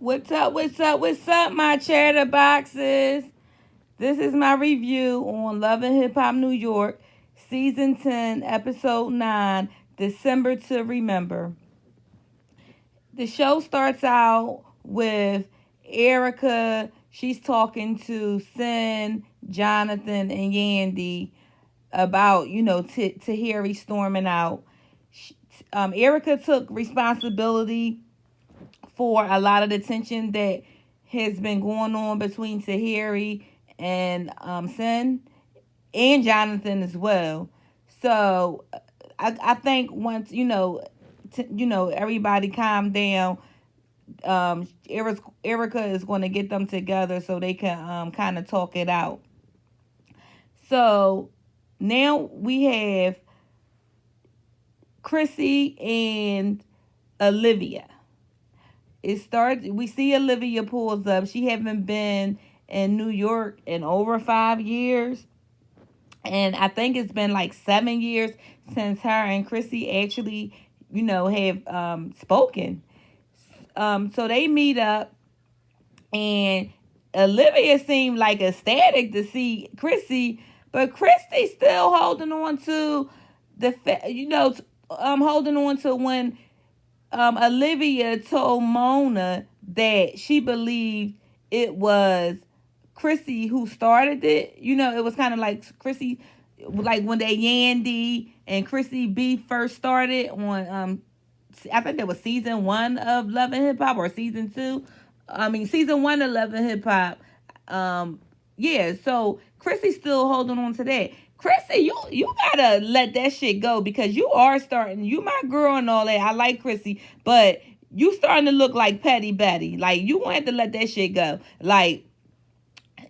What's up? What's up? What's up, my cheddar boxes? This is my review on Love and Hip Hop New York, Season 10, Episode 9, December to Remember. The show starts out with Erica. She's talking to Sin, Jonathan, and Yandy about, Tahiri storming out. Erica took responsibility for a lot of the tension that has been going on between Tahiri and Sin and Jonathan as well. So I think once everybody calm down, Erica is going to get them together so they can kind of talk it out. So now we have Chrissy and Olivia. It starts. We see Olivia pulls up. She haven't been in New York in over 5 years, and I think it's been like 7 years since her and Chrissy actually, have spoken. So they meet up, and Olivia seemed like ecstatic to see Chrissy, but Christy still holding on to holding on to when Olivia told Mona that she believed it was Chrissy who started it. It was kind of like Chrissy, like when they Yandy and Chrissy B first started on, I think that was season 1 of Love and Hip Hop or season 2. Season 1 of Love and Hip Hop. Yeah, so Chrissy's still holding on to that. Chrissy, you gotta let that shit go because you are starting. You my girl and all that. I like Chrissy, but you starting to look like Petty Betty. Like you gonna have to let that shit go. Like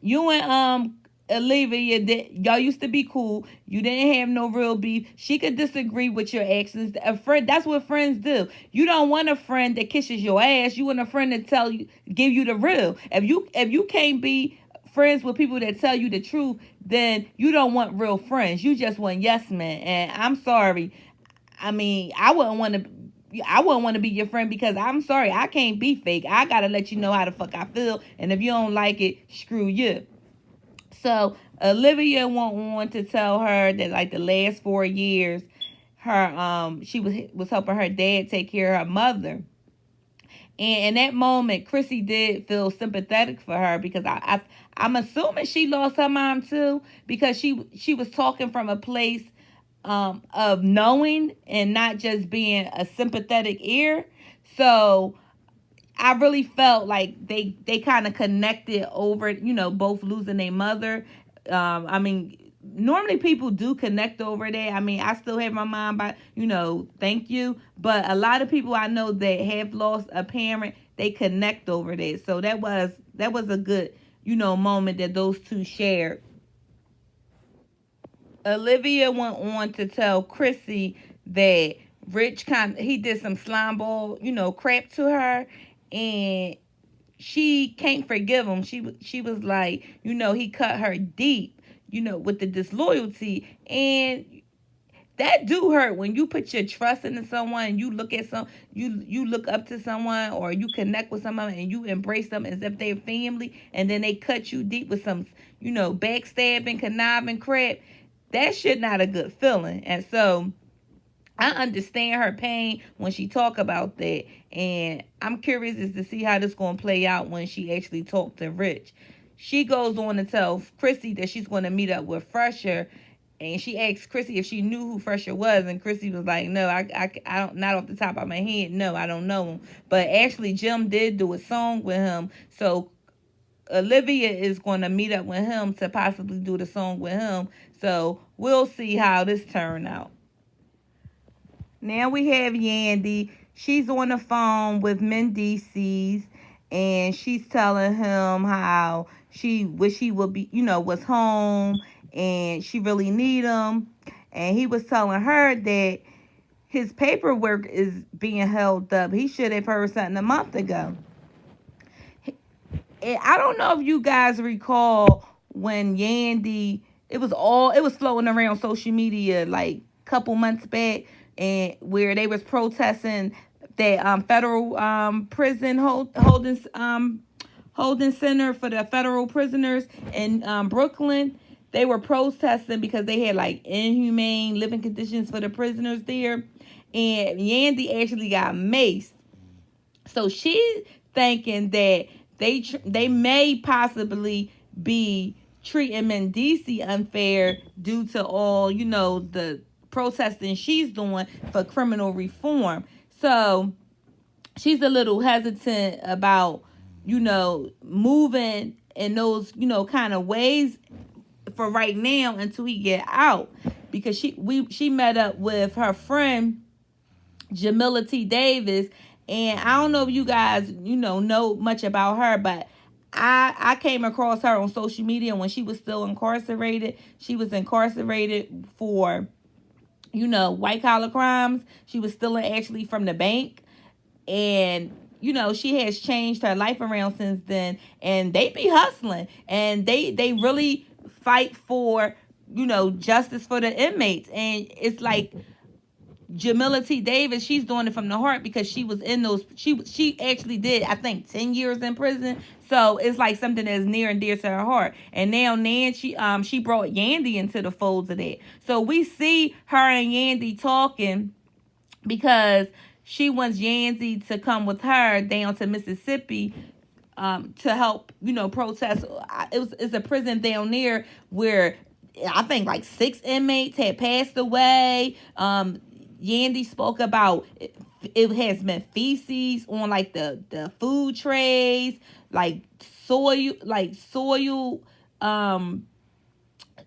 you and Olivia, y'all used to be cool. You didn't have no real beef. She could disagree with your actions. A friend, that's what friends do. You don't want a friend that kisses your ass. You want a friend that give you the real. If you can't be friends with people that tell you the truth, then you don't want real friends. You just want yes men. And I'm sorry. I wouldn't want to be your friend because I'm sorry, I can't be fake. I gotta let you know how the fuck I feel. And if you don't like it, screw you. So Olivia want to tell her that like the last 4 years, her she was helping her dad take care of her mother. And in that moment, Chrissy did feel sympathetic for her because I'm assuming she lost her mom too because she was talking from a place of knowing and not just being a sympathetic ear. So I really felt like they kind of connected over, both losing their mother. Normally people do connect over that. I still have my mom by, thank you. But a lot of people I know that have lost a parent, they connect over that. So that was a good, moment that those two shared. Olivia went on to tell Chrissy that Rich he did some slime ball, crap to her, and she can't forgive him. She was like, he cut her deep, with the disloyalty, and that do hurt when you put your trust into someone and you look at you look up to someone or you connect with someone and you embrace them as if they're family and then they cut you deep with some backstabbing, conniving crap. That shit not a good feeling. And so I understand her pain when she talk about that, and I'm curious as to see how this gonna play out when she actually talk to Rich. She goes on to tell Chrissy that she's going to meet up with Fresher, and she asked Chrissy if she knew who Fresher was, and Chrissy was like, "No, I don't, not off the top of my head. No, I don't know him." But actually, Jim did do a song with him, so Olivia is going to meet up with him to possibly do the song with him. So we'll see how this turn out. Now we have Yandy. She's on the phone with Mendices, and she's telling him how she wish he would be, was home, and she really need him. And he was telling her that his paperwork is being held up. He should have heard something a month ago. And I don't know if you guys recall when Yandy, it was floating around social media like couple months back, and where they was protesting that federal prison holding center for the federal prisoners in Brooklyn. They were protesting because they had like inhumane living conditions for the prisoners there, and Yandy actually got maced. So she's thinking that they may possibly be treating Mendici unfair due to all the protesting she's doing for criminal reform. So she's a little hesitant about moving in those kind of ways for right now until he get out, because she met up with her friend Jamila T. Davis, and I don't know if you guys know much about her, but I came across her on social media when she was still incarcerated. She was incarcerated for white collar crimes. She was stealing actually from the bank, and she has changed her life around since then. And they be hustling, and they really fight for justice for the inmates. And it's like Jamila T. Davis, she's doing it from the heart, because she was in those. She actually did, I think, 10 years in prison. So it's like something that's near and dear to her heart. And now Nancy, she brought Yandy into the folds of that. So we see her and Yandy talking, because she wants Yandy to come with her down to Mississippi to help protest. It's a prison down there where I think like 6 inmates had passed away. Yandy spoke about it has been feces on like the food trays, like soil,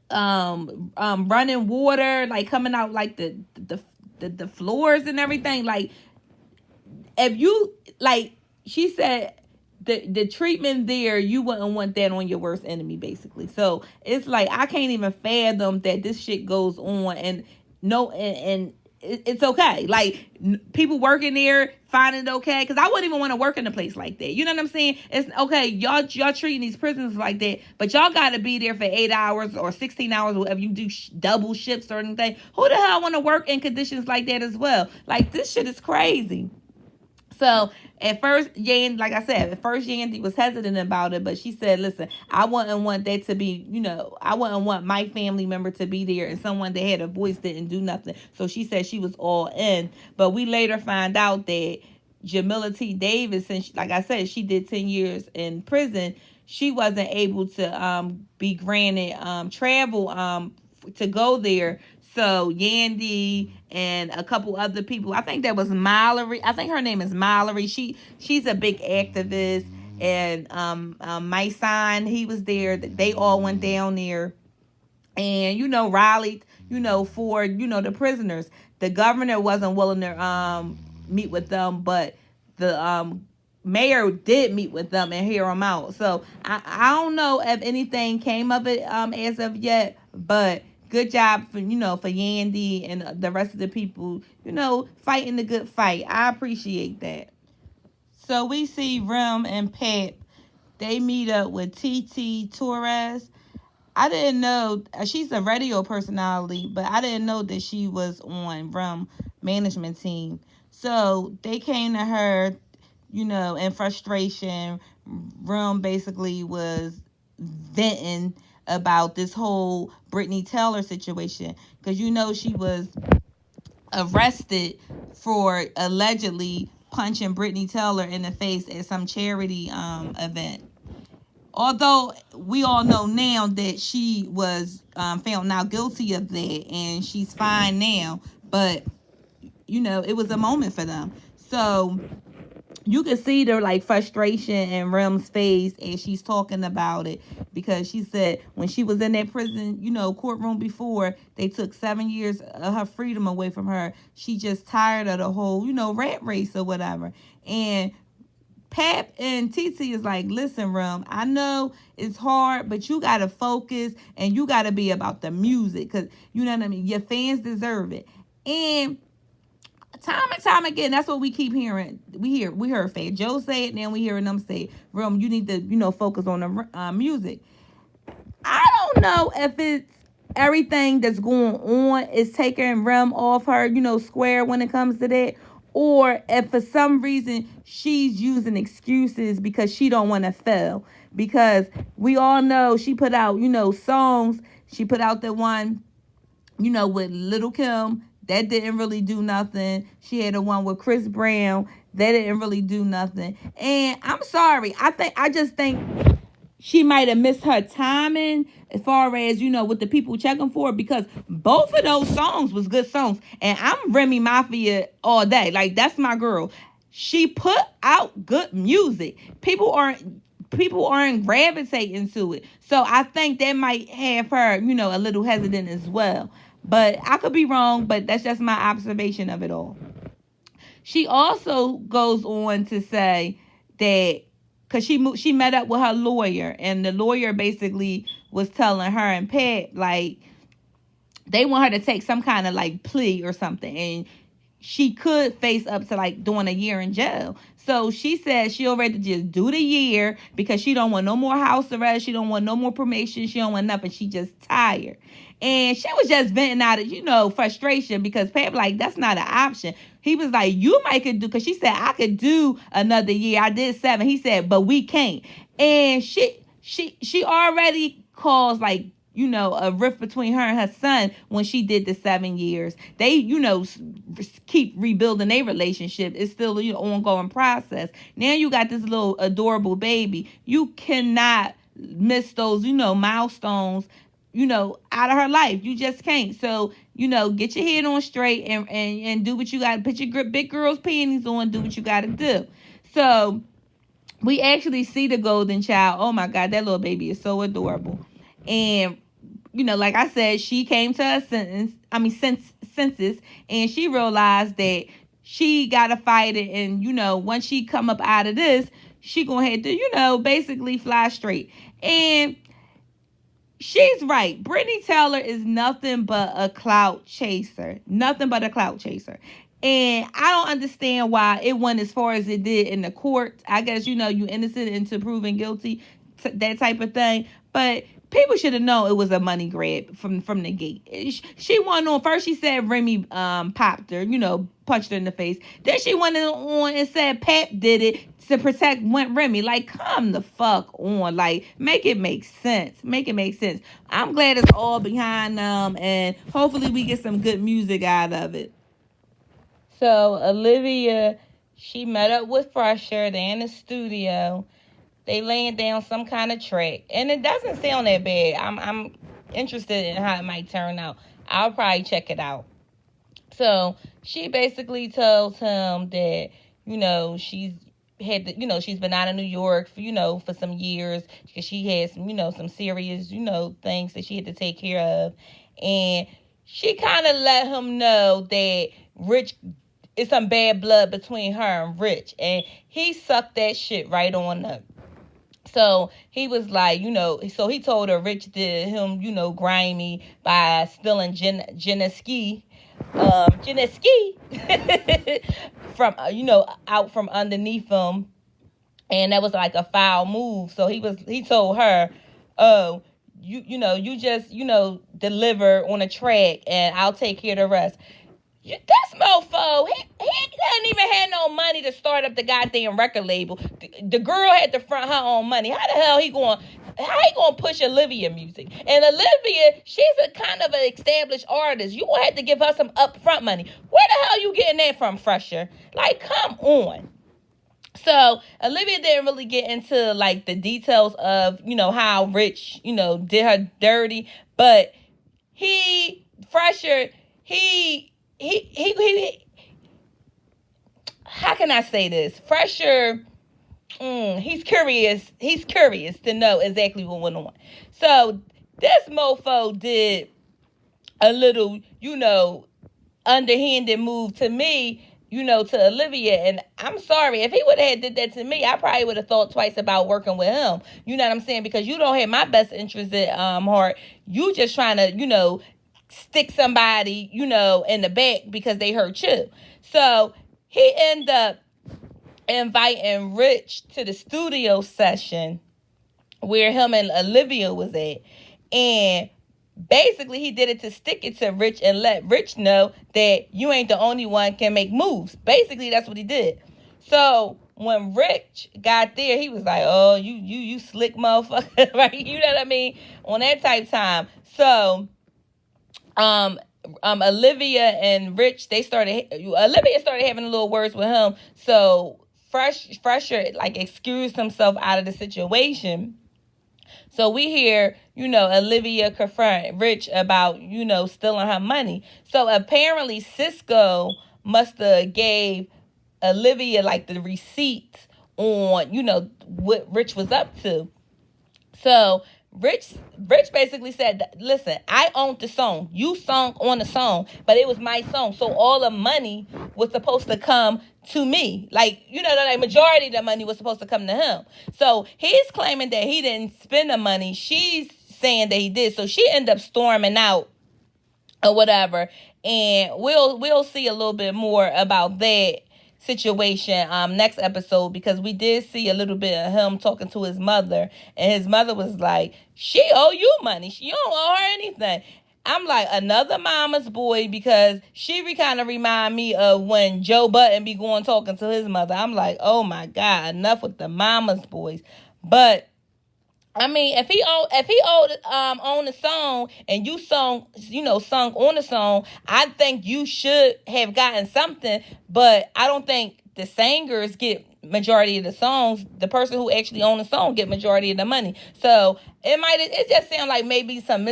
running water, like coming out like the floors and everything. Like, if you, like she said, the treatment there, you wouldn't want that on your worst enemy, basically. So it's like I can't even fathom that this shit goes on, and no, and it's okay. Like, people working there find it okay, because I wouldn't even want to work in a place like that. You know what I'm saying? It's okay, y'all treating these prisoners like that, but y'all got to be there for 8 hours or 16 hours, or whatever you do, double shifts or anything. Who the hell want to work in conditions like that as well? Like, this shit is crazy. So at first, Yandy was hesitant about it, but she said, listen, I wouldn't want that to be, I wouldn't want my family member to be there and someone that had a voice didn't do nothing. So she said she was all in. But we later find out that Jamila T. Davis, since, like I said, she did 10 years in prison, she wasn't able to be granted travel to go there. So Yandy and a couple other people, I think that was Mallory. I think her name is Mallory. She's a big activist. And my son, he was there. They all went down there and rallied for the prisoners. The governor wasn't willing to meet with them, but the mayor did meet with them and hear them out. So I don't know if anything came of it as of yet, but good job for for Yandy and the rest of the people fighting the good fight. I appreciate that. So we see Rem and Pep. They meet up with TT Torres. I didn't know she's a radio personality, but I didn't know that she was on Rem management team. So they came to her, in frustration. Rem basically was venting about this whole Brittany Taylor situation, because she was arrested for allegedly punching Brittany Taylor in the face at some charity event. Although we all know now that she was found now guilty of that and she's fine now, but it was a moment for them. So you can see the like frustration in Rem's face as she's talking about it, because she said when she was in that prison, courtroom before, they took 7 years of her freedom away from her. She just tired of the whole, rat race or whatever. And Pap and TT is like, listen, Rem, I know it's hard, but you got to focus and you got to be about the music, because, you know what I mean? Your fans deserve it. And time and time again, that's what we keep hearing. We heard Fat Joe say it, now we hearing them say it. Rem, you need to, focus on the music. I don't know if it's everything that's going on is taking Rem off her, square when it comes to that, or if for some reason she's using excuses because she don't want to fail. Because we all know she put out, songs. She put out the one, with Little Kim. That didn't really do nothing. She had the one with Chris Brown. That didn't really do nothing. And I'm sorry. I just think she might have missed her timing as far as, with the people checking for it, because both of those songs was good songs. And I'm Remy Mafia all day. Like, that's my girl. She put out good music. People aren't gravitating to it. So I think that might have her, a little hesitant as well. But I could be wrong, but that's just my observation of it all. She also goes on to say that because she met up with her lawyer, and the lawyer basically was telling her and Pat, like, they want her to take some kind of like plea or something, and she could face up to like doing a year in jail. So she said she'll rather just do the year because she don't want no more house arrest. She don't want no more probation. She don't want nothing. She just tired. And she was just venting out of, frustration, because Pat like, that's not an option. He was like, you might could do, because she said, I could do another year. I did 7. He said, but we can't. And she already caused like, a rift between her and her son when she did the 7 years. They, keep rebuilding their relationship. It's still an ongoing process. Now you got this little adorable baby. You cannot miss those, milestones, out of her life. You just can't. So, get your head on straight and do what you got to. Put your big girl's panties on, do what you got to do. So we actually see the golden child. Oh my God, that little baby is so adorable. And like I said, she came to her senses, and she realized that she got to fight it. And, once she come up out of this, she gonna have to, basically fly straight. And she's right. Brittany Taylor is nothing but a clout chaser. Nothing but a clout chaser. And I don't understand why it went as far as it did in the court. I guess, you innocent until proven guilty, that type of thing. But people should have known it was a money grab from the gate. She went on. First she said Remy popped her, punched her in the face. Then she went on and said Pat did it to protect Remy. Like, come the fuck on. Like, make it make sense. Make it make sense. I'm glad it's all behind them, and hopefully we get some good music out of it. So Olivia, she met up with Fresher. They're in the studio. They laying down some kind of track, and it doesn't sound that bad. I'm interested in how it might turn out. I'll probably check it out. So she basically tells him that she's she's been out of New York for some years because she had some serious things that she had to take care of, and she kind of let him know that Rich. It's some bad blood between her and Rich, and he sucked that shit right on up. So he was like, so he told her Rich did him, grimy by stealing Geneski from, out from underneath him. And that was like a foul move. So he told her, oh, you just, deliver on a track and I'll take care of the rest. This mofo, he didn't even have no money to start up the goddamn record label. The girl had to front her own money. How the hell he going to push Olivia music? And Olivia, she's a kind of an established artist. You gonna have to give her some upfront money. Where the hell you getting that from, Fresher? Like, come on. So Olivia didn't really get into like the details of, how Rich, did her dirty, but Fresher, he how can I say this? Fresher, he's curious. He's curious to know exactly what went on. So this mofo did a little, underhanded move to me, to Olivia. And I'm sorry, if he would have did that to me, I probably would have thought twice about working with him. You know what I'm saying? Because you don't have my best interest at heart. You just trying to, stick somebody, in the back because they hurt you. So he ended up inviting Rich to the studio session where him and Olivia was at. And basically he did it to stick it to Rich and let Rich know that you ain't the only one can make moves. Basically, that's what he did. So when Rich got there, he was like, "Oh, you slick motherfucker," right? You know what I mean? On that type time. So um Olivia and Rich, Olivia started having a little words with him. So Fresher like excused himself out of the situation. So we hear, Olivia confront Rich about, stealing her money. So apparently Cisco must have gave Olivia like the receipts on, what Rich was up to. So Rich basically said, "Listen, I owned the song. You sung on the song, but it was my song. So all the money was supposed to come to me. Like, the majority of the money was supposed to come to him. So he's claiming that he didn't spend the money. She's saying that he did. So she ended up storming out or whatever. And we'll see a little bit more about that situation next episode, because we did see a little bit of him talking to his mother, and his mother was like, "She owe you money. You don't owe her anything." I'm like, another mama's boy, because she kind of remind me of when Joe Budden be going talking to his mother. I'm like, oh my God, enough with the mama's boys. But I mean, owned the song and you sung on the song, I think you should have gotten something. But I don't think the singers get majority of the songs. The person who actually owned the song get majority of the money. So it just sound like maybe some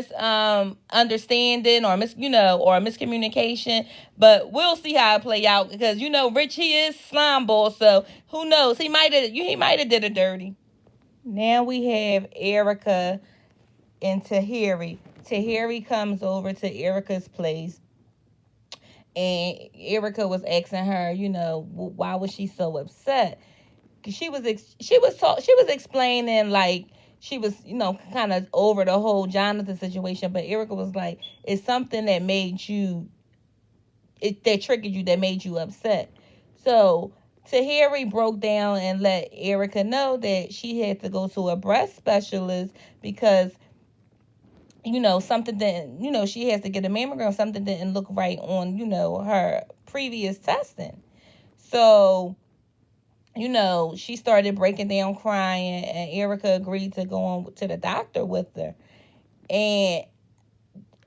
understanding or or a miscommunication. But we'll see how it play out, because Rich, he is slime ball, so who knows, he might have did it dirty. Now we have Erica and Tahiri. Tahiri comes over to Erica's place, and Erica was asking her, why was she so upset? She was explaining, like, she was, kind of over the whole Jonathan situation, but Erica was like, it's something that that triggered you, that made you upset. So Tahiri broke down and let Erica know that she had to go to a breast specialist because, something didn't, she has to get a mammogram. Something didn't look right on, her previous testing. So, she started breaking down crying, and Erica agreed to go on to the doctor with her. And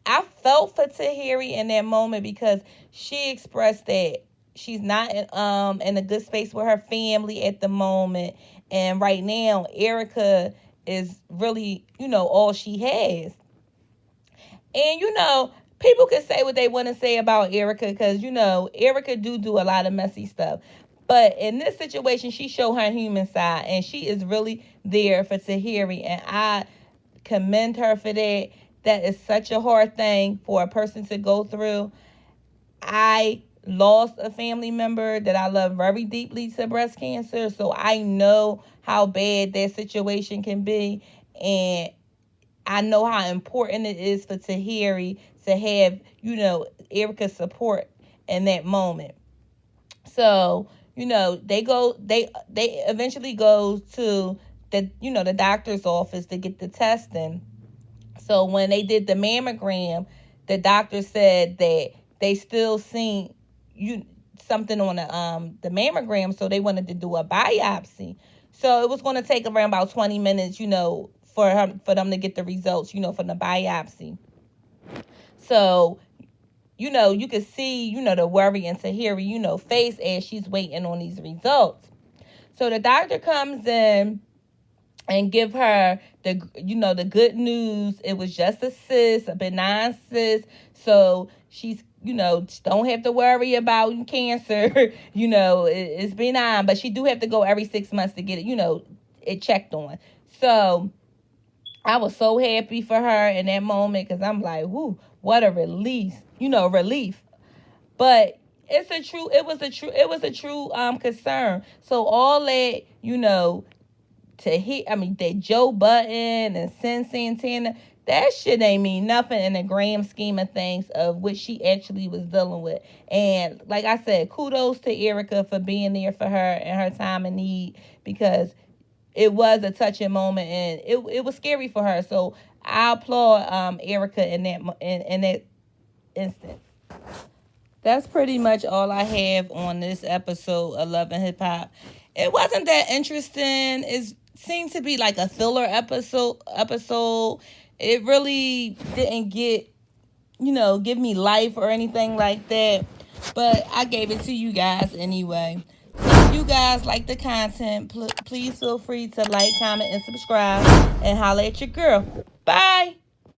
I felt for Tahiri in that moment, because she expressed that she's not in a good space with her family at the moment, and right now Erica is really all she has. And people can say what they want to say about Erica, because Erica do a lot of messy stuff. But in this situation, she showed her human side, and she is really there for Tahiri, and I commend her for that. That is such a hard thing for a person to go through. I lost a family member that I love very deeply to breast cancer, so I know how bad that situation can be, and I know how important it is for Tahiri to have, Erica's support in that moment. So, they eventually go to the doctor's office to get the testing. So when they did the mammogram, the doctor said that they still seen something on the mammogram, so they wanted to do a biopsy. So it was going to take around about 20 minutes, for them to get the results, from the biopsy. So, you could see, the worry in Tahiri, face as she's waiting on these results. So the doctor comes in and give her the good news. It was just a cyst, a benign cyst. So she's, don't have to worry about cancer. It's benign, but she do have to go every 6 months to get it checked on. So I was so happy for her in that moment, because I'm like, whoo, what a relief. But it was a true concern. So all that, that Joe Budden and Sin Santana, that shit ain't mean nothing in the grand scheme of things of what she actually was dealing with. And like I said, kudos to Erica for being there for her in her time of need, because it was a touching moment, and it was scary for her. So I applaud Erica in that instance. That's pretty much all I have on this episode of Love and Hip Hop. It wasn't that interesting. It seemed to be like a filler episode. It really didn't give me life or anything like that. But I gave it to you guys anyway. So if you guys like the content, please feel free to like, comment, and subscribe, and holla at your girl. Bye.